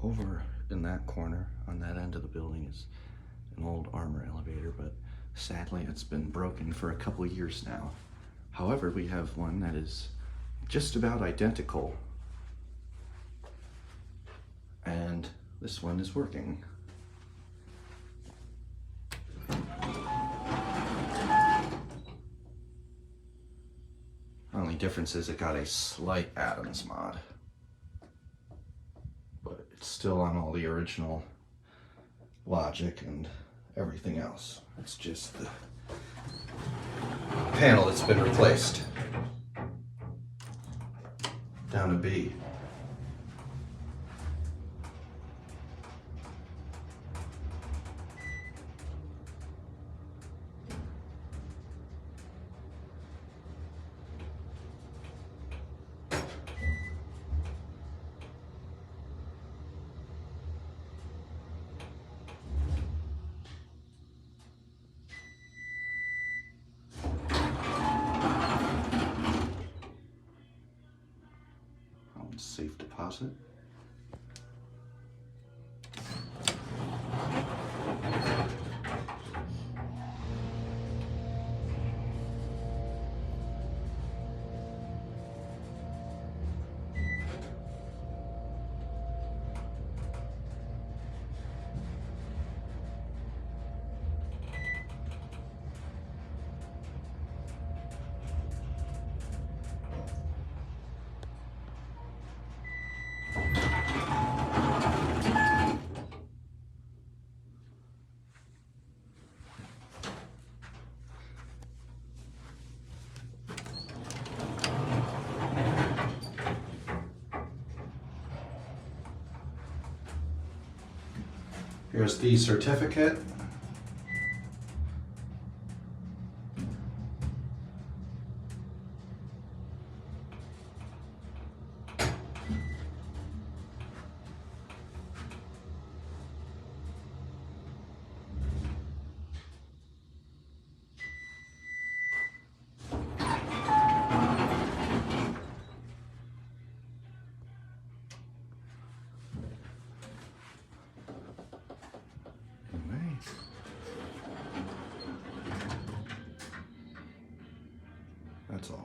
Over in that corner on that end of the building is an old armor elevator, but sadly it's been broken for a couple years now. However, we have one that is just about identical, and this one is working. Only difference is it got a slight Adams mod, but it's still on all the original logic and everything else. It's just the panel that's been replaced. Down to B. Safe deposit. Here's the certificate. That's all.